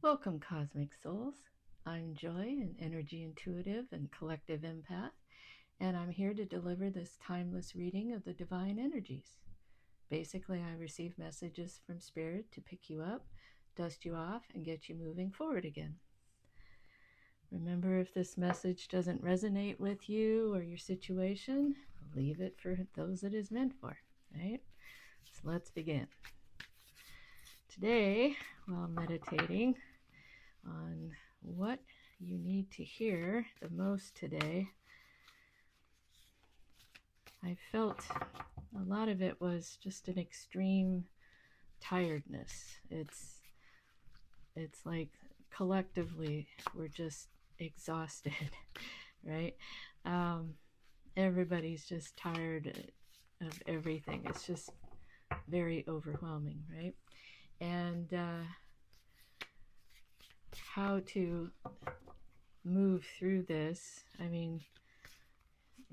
Welcome, Cosmic Souls. I'm Joy, an energy intuitive and collective empath, and I'm here to deliver this timeless reading of the divine energies. Basically, I receive messages from Spirit to pick you up, dust you off, and get you moving forward again. Remember, if this message doesn't resonate with you or your situation, leave it for those it is meant for, right? So let's begin. Today, while meditating on what you need to hear the most today, I felt a lot of it was just an extreme tiredness. It's like collectively we're just exhausted, right? Everybody's just tired of everything. It's just very overwhelming, right? And how to move through this. I mean,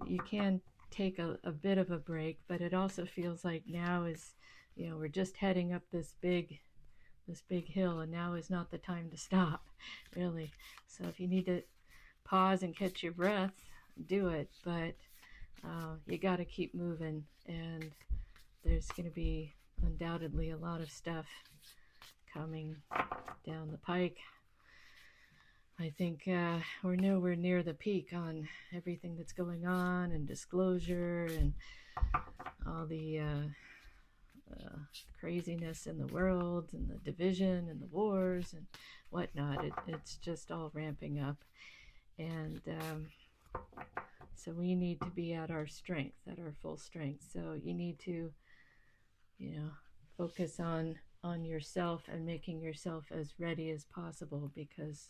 you can take a bit of a break, but it also feels like now is, we're just heading up this big hill, and now is not the time to stop, really. So if you need to pause and catch your breath, do it, but you got to keep moving, and there's going to be undoubtedly a lot of stuff coming down the pike. I think we're nowhere near the peak on everything that's going on, and disclosure, and all the craziness in the world, and the division, and the wars, and whatnot. It's just all ramping up. And so we need to be at our strength, at our full strength. So you need to, focus on yourself and making yourself as ready as possible, because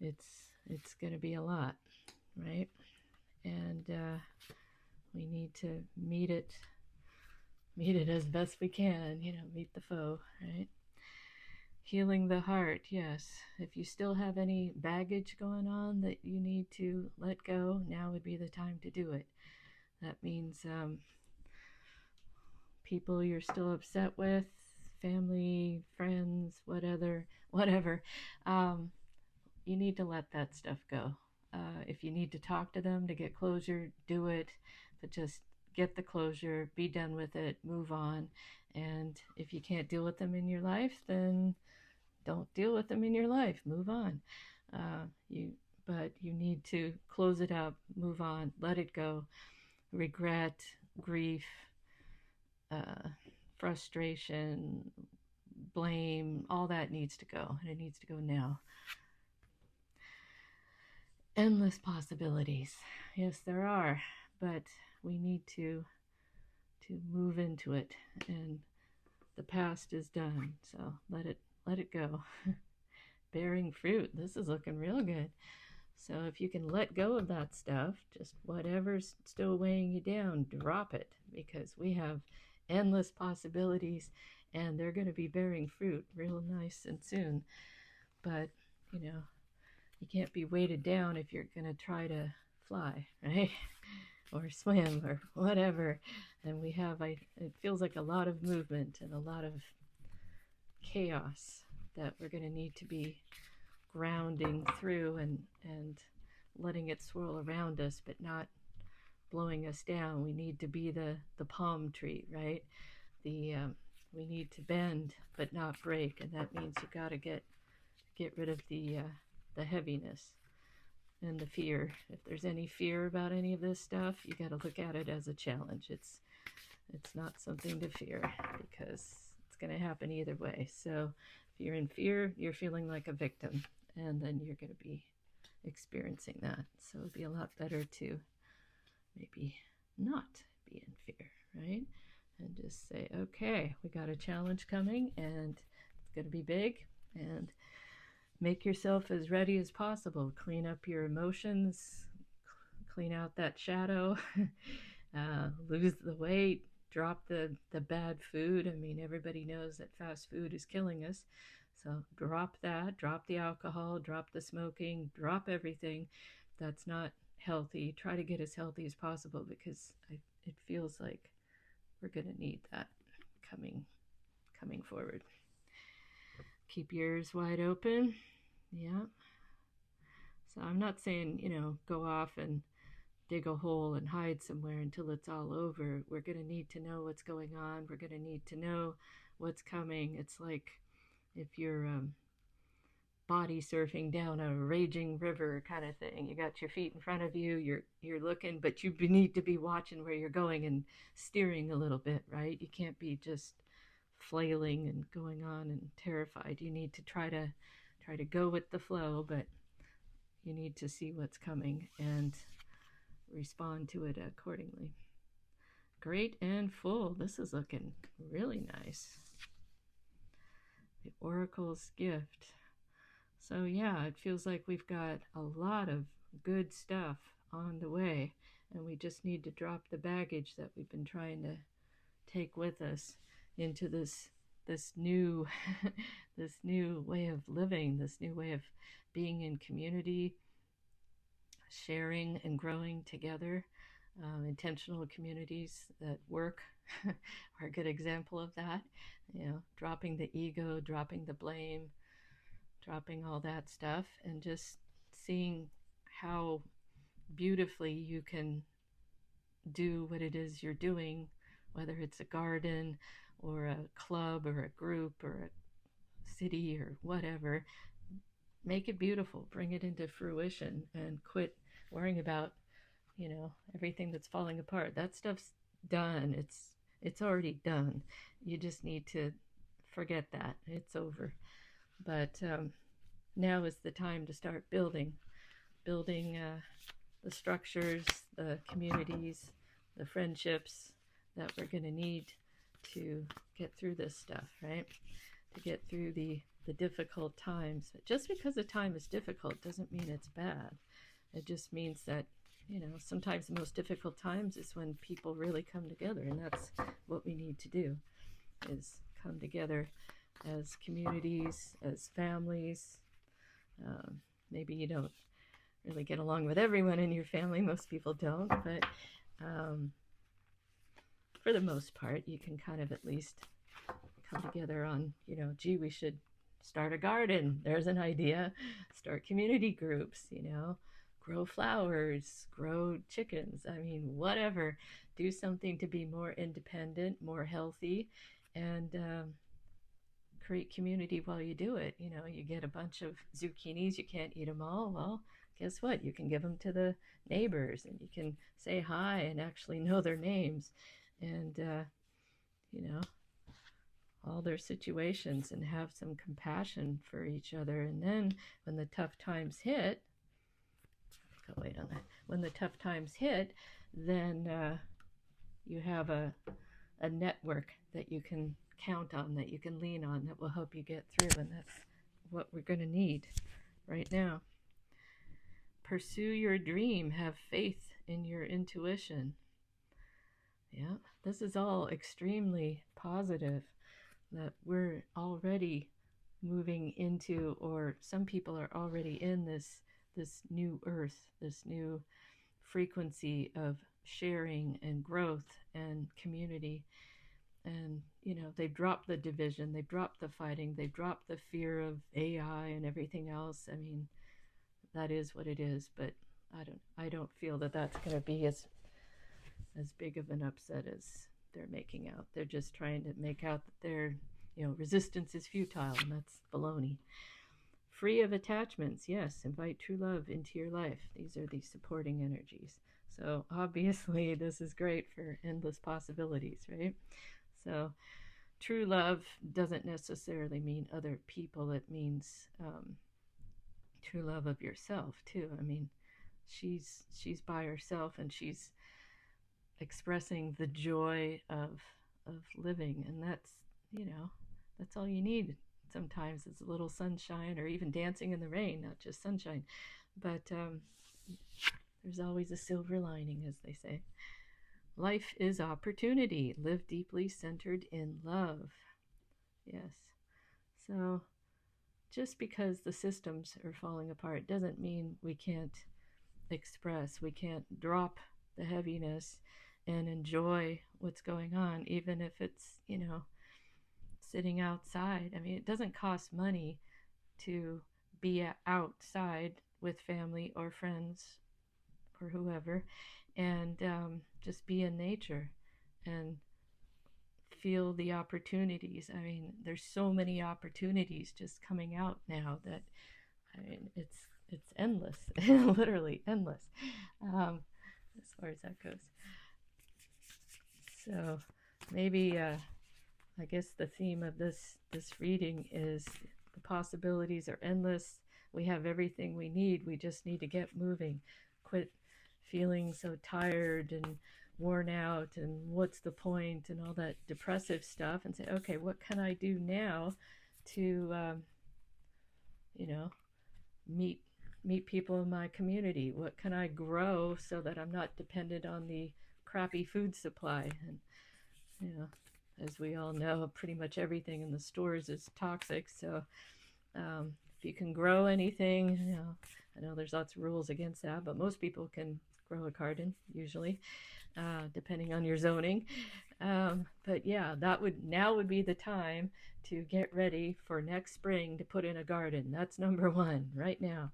it's going to be a lot, right? And we need to meet it as best we can, meet the foe, right? Healing the heart, yes. If you still have any baggage going on that you need to let go, now would be the time to do it. That means people you're still upset with, family, friends, whatever. You need to let that stuff go. If you need to talk to them to get closure, do it, but just get the closure, be done with it, move on. And if you can't deal with them in your life, then don't deal with them in your life, move on. But you need to close it up, move on, let it go. Regret, grief, frustration, blame, all that needs to go, and it needs to go now. Endless possibilities. Yes, there are, but we need to move into it, and the past is done, so let it go. Bearing fruit. This is looking real good. So if you can let go of that stuff, just whatever's still weighing you down, drop it, because we have endless possibilities, and they're going to be bearing fruit real nice and soon. But you can't be weighted down if you're going to try to fly, right? Or swim or whatever. And we have, it feels like a lot of movement and a lot of chaos that we're going to need to be grounding through, and letting it swirl around us, but not blowing us down. We need to be the palm tree, right? We need to bend but not break, and that means you got to get rid of the heaviness and the fear. If there's any fear about any of this stuff, you got to look at it as a challenge. It's not something to fear, because it's going to happen either way. So if you're in fear, you're feeling like a victim, and then you're going to be experiencing that. So it'd be a lot better to maybe not be in fear, right? And just say, okay, we got a challenge coming, and it's going to be big, and make yourself as ready as possible. Clean up your emotions, clean out that shadow, lose the weight, drop the bad food. I mean, everybody knows that fast food is killing us. So drop that, drop the alcohol, drop the smoking, drop everything that's not healthy. Try to get as healthy as possible, because it feels like we're going to need that coming forward. Keep your ears wide open. Yeah. So I'm not saying, go off and dig a hole and hide somewhere until it's all over. We're going to need to know what's going on. We're going to need to know what's coming. It's like if you're body surfing down a raging river kind of thing. You got your feet in front of you, you're looking, but you need to be watching where you're going and steering a little bit, right? You can't be just flailing and going on and terrified. You need to try to go with the flow, but you need to see what's coming and respond to it accordingly. Great and full. This is looking really nice. The Oracle's Gift. So yeah, it feels like we've got a lot of good stuff on the way, and we just need to drop the baggage that we've been trying to take with us into this new this new way of living, this new way of being in community, sharing and growing together. Intentional communities that work are a good example of that. Dropping the ego, dropping the blame, dropping all that stuff, and just seeing how beautifully you can do what it is you're doing, whether it's a garden or a club or a group or a city or whatever. Make it beautiful, bring it into fruition, and quit worrying about everything that's falling apart. That stuff's done. It's already done. You just need to forget that. It's over. But now is the time to start building the structures, the communities, the friendships that we're going to need to get through this stuff, right? To get through the difficult times. But just because a time is difficult doesn't mean it's bad. It just means that, sometimes the most difficult times is when people really come together, and that's what we need to do, is come together as communities, as families. Maybe you don't really get along with everyone in your family. Most people don't, but for the most part, you can kind of at least come together on, gee, we should start a garden. There's an idea. Start community groups, grow flowers, grow chickens. I mean, whatever. Do something to be more independent, more healthy, and create community while you do it. You get a bunch of zucchinis, you can't eat them all. Well, guess what? You can give them to the neighbors, and you can say hi and actually know their names, and all their situations, and have some compassion for each other. And then when the tough times hit, when the tough times hit, then you have a network that you can count on, that you can lean on, that will help you get through. And that's what we're going to need right now. Pursue your dream. Have faith in your intuition. Yeah, this is all extremely positive, that we're already moving into, or some people are already in this new earth, this new frequency of sharing and growth and community. And they've dropped the division, they've dropped the fighting, they've dropped the fear of AI and everything else. I mean, that is what it is, but I don't feel that that's going to be as big of an upset as they're making out. They're just trying to make out that their resistance is futile, and that's baloney. Free of attachments. Yes, invite true love into your life. These are the supporting energies. So obviously this is great for endless possibilities, right? So true love doesn't necessarily mean other people. It means true love of yourself too. I mean, she's by herself, and she's expressing the joy of living, and that's that's all you need. Sometimes it's a little sunshine, or even dancing in the rain, not just sunshine. But there's always a silver lining, as they say. Life is opportunity. Live deeply centered in love. Yes. So just because the systems are falling apart doesn't mean we can't express, we can't drop the heaviness and enjoy what's going on, even if it's, sitting outside. I mean, it doesn't cost money to be outside with family or friends or whoever, and just be in nature and feel the opportunities. I mean, there's so many opportunities just coming out now that, I mean, it's endless, literally endless, as far as that goes. So maybe I guess the theme of this reading is the possibilities are endless. We have everything we need. We just need to get moving. Quit feeling so tired and worn out and what's the point and all that depressive stuff, and say, okay, what can I do now to meet people in my community? What can I grow so that I'm not dependent on the crappy food supply? And as we all know, pretty much everything in the stores is toxic. So if you can grow anything, I know there's lots of rules against that, but most people can grow a garden usually, depending on your zoning. But yeah, now would be the time to get ready for next spring to put in a garden. That's number one right now.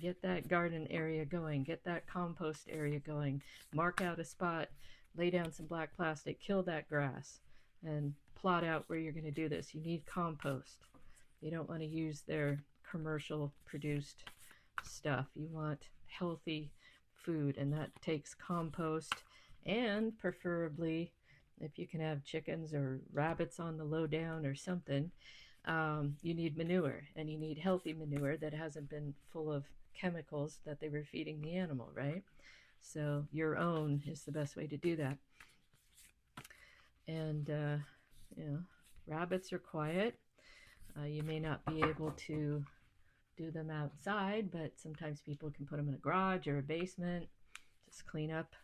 Get that garden area going. Get that compost area going. Mark out a spot. Lay down some black plastic. Kill that grass. And plot out where you're going to do this. You need compost. You don't want to use their commercial produced stuff. You want healthy food, and that takes compost, and preferably if you can have chickens or rabbits on the lowdown or something, you need manure, and you need healthy manure that hasn't been full of chemicals that they were feeding the animal, right? So your own is the best way to do that. And rabbits are quiet. You may not be able to do them outside, but sometimes people can put them in a garage or a basement. Just clean up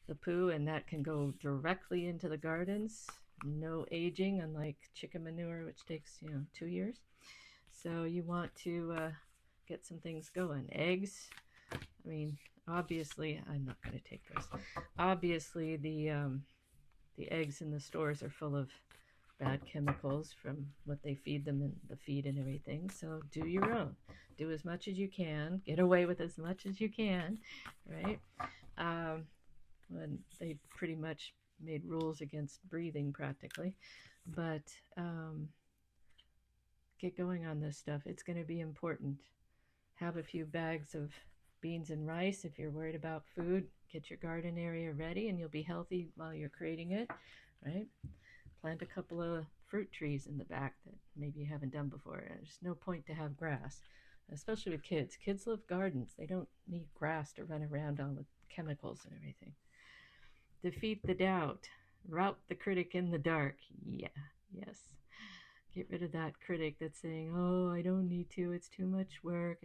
the poo, and that can go directly into the gardens. No aging, unlike chicken manure, which takes 2 years. So you want to get some things going. Eggs, I mean, obviously, I'm not going to take this. Obviously, the eggs in the stores are full of bad chemicals from what they feed them in the feed and everything. So do your own. Do as much as you can. Get away with as much as you can, right? When they pretty much made rules against breathing practically. But get going on this stuff. It's going to be important. Have a few bags of beans and rice if you're worried about food. Get your garden area ready, and you'll be healthy while you're creating it, right? Plant a couple of fruit trees in the back that maybe you haven't done before. There's no point to have grass, especially with kids. Kids love gardens. They don't need grass to run around on with chemicals and everything. Defeat the doubt. Rout the critic in the dark. Yeah, yes. Get rid of that critic that's saying, oh, I don't need to. It's too much work.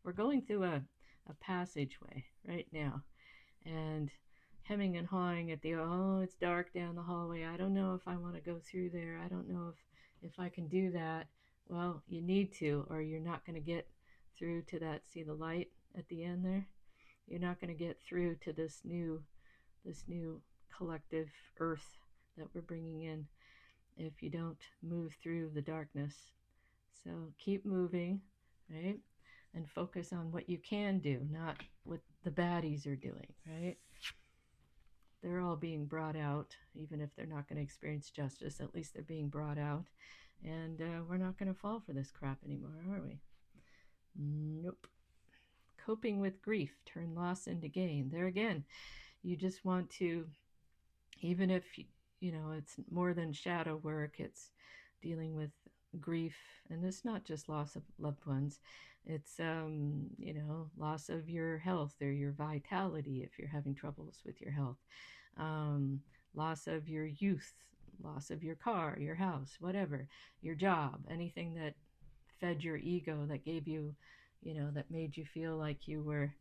We're going through a passageway right now. And hemming and hawing at it's dark down the hallway. I don't know if I want to go through there. I don't know if I can do that. Well, you need to, or you're not going to get through to that. See the light at the end there? You're not going to get through to this new collective earth that we're bringing in if you don't move through the darkness. So keep moving, right? And focus on what you can do, not what the baddies are doing, right? They're all being brought out, even if they're not going to experience justice. At least they're being brought out. And we're not going to fall for this crap anymore, are we? Nope. Coping with grief. Turn loss into gain. There again, you just want to, even if, it's more than shadow work, it's dealing with grief. And it's not just loss of loved ones. It's, loss of your health or your vitality if you're having troubles with your health. Loss of your youth, loss of your car, your house, whatever, your job, anything that fed your ego, that gave you, that made you feel like you were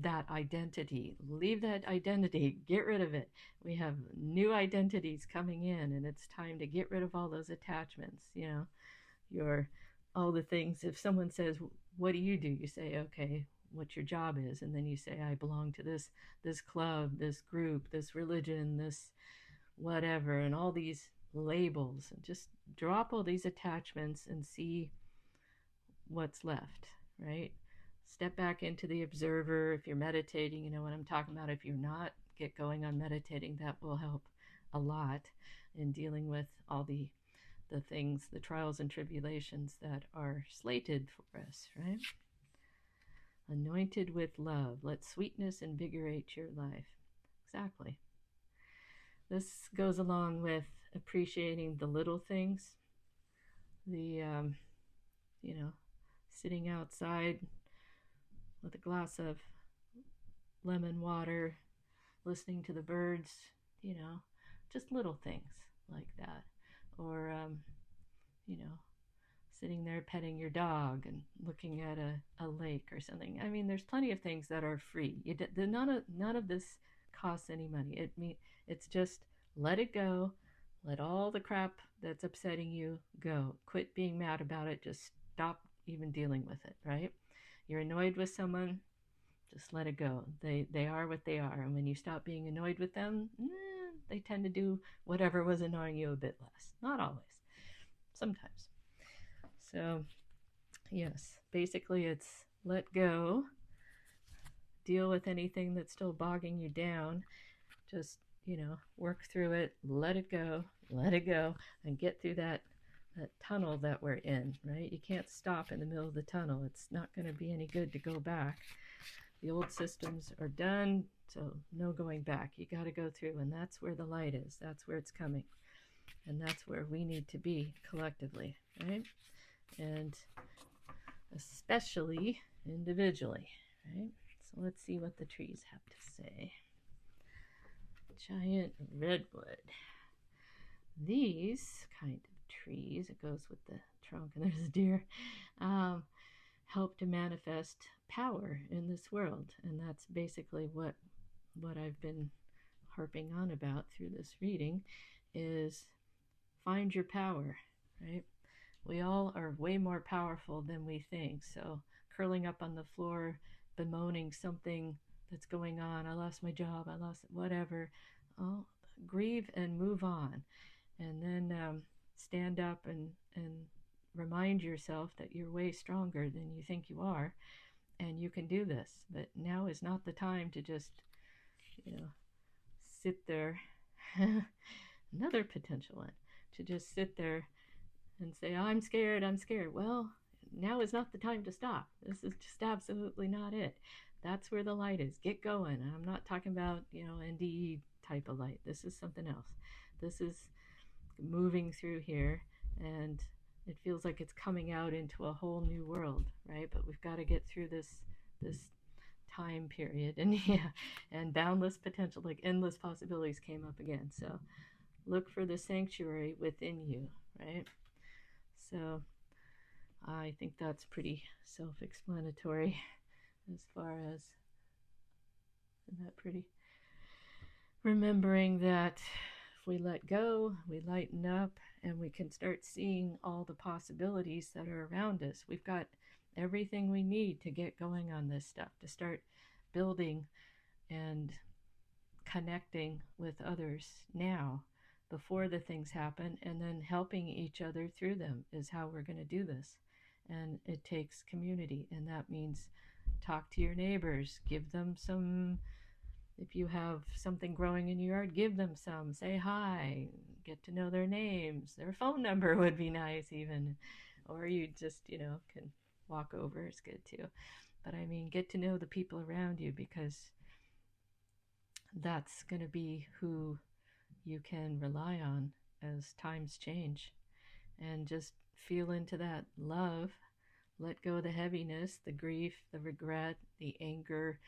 that identity. Leave that identity. Get rid of it. We have new identities coming in, and it's time to get rid of all those attachments, all the things. If someone says, what do? You say, okay, what your job is, and then you say, I belong to this club, this group, this religion, this whatever and all these labels, and just drop all these attachments and see what's left, right? Step back into the observer. If you're meditating, you know what I'm talking about. If you're not, get going on meditating. That will help a lot in dealing with all the things, the trials and tribulations that are slated for us, right? Anointed with love, let sweetness invigorate your life. Exactly. This goes along with appreciating the little things, the sitting outside with a glass of lemon water, listening to the birds, just little things like that. Or, sitting there petting your dog and looking at a lake or something. I mean, there's plenty of things that are free. None of this costs any money. It's just let it go. Let all the crap that's upsetting you go. Quit being mad about it. Just stop even dealing with it, right? You're annoyed with someone, just let it go. They are what they are. And when you stop being annoyed with them, they tend to do whatever was annoying you a bit less. Not always. Sometimes. So, yes, basically it's let go. Deal with anything that's still bogging you down. Just, work through it. Let it go. Let it go. And get through that tunnel that we're in, right? You can't stop in the middle of the tunnel. It's not going to be any good to go back. The old systems are done, so no going back. You got to go through, and that's where the light is. That's where it's coming. And that's where we need to be collectively, right? And especially individually, right? So let's see what the trees have to say. Giant redwood. These kind of trees, it goes with the trunk, and there's a deer, help to manifest power in this world. And that's basically what I've been harping on about through this reading, is find your power, right? We all are way more powerful than we think. So curling up on the floor, bemoaning something that's going on, I lost my job, I lost whatever, grieve and move on. And then stand up and remind yourself that you're way stronger than you think you are, and you can do this. But now is not the time to just, sit there. Another potential one, to just sit there and say, oh, I'm scared. Well, now is not the time to stop. This is just absolutely not it. That's where the light is. Get going. I'm not talking about, NDE type of light. This is something else. This is moving through here, and it feels like it's coming out into a whole new world, right? But we've got to get through this time period, and boundless potential, like endless possibilities came up again. So look for the sanctuary within you, right? So I think that's pretty self-explanatory as far as, isn't that pretty? Remembering that if we let go, we lighten up, and we can start seeing all the possibilities that are around us. We've got everything we need to get going on this stuff, to start building and connecting with others now, before the things happen, and then helping each other through them is how we're going to do this. And it takes community, and that means talk to your neighbors, give them some, if you have something growing in your yard, give them some, say hi, get to know their names, their phone number would be nice even, or you just, can walk over, it's good too. But I mean, get to know the people around you, because that's going to be who you can rely on as times change. And just feel into that love. Let go of the heaviness, the grief, the regret, the anger,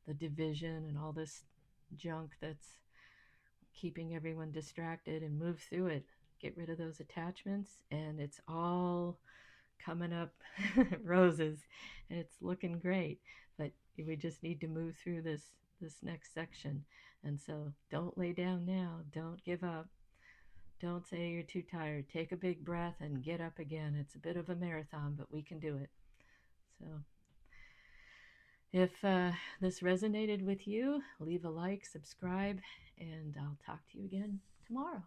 the division, and all this junk that's keeping everyone distracted, and move through it. Get rid of those attachments, and it's all coming up roses, and it's looking great. But we just need to move through this next section. And so don't lay down now. Don't give up. Don't say you're too tired. Take a big breath and get up again. It's a bit of a marathon, but we can do it. So if this resonated with you, leave a like, subscribe, and I'll talk to you again tomorrow.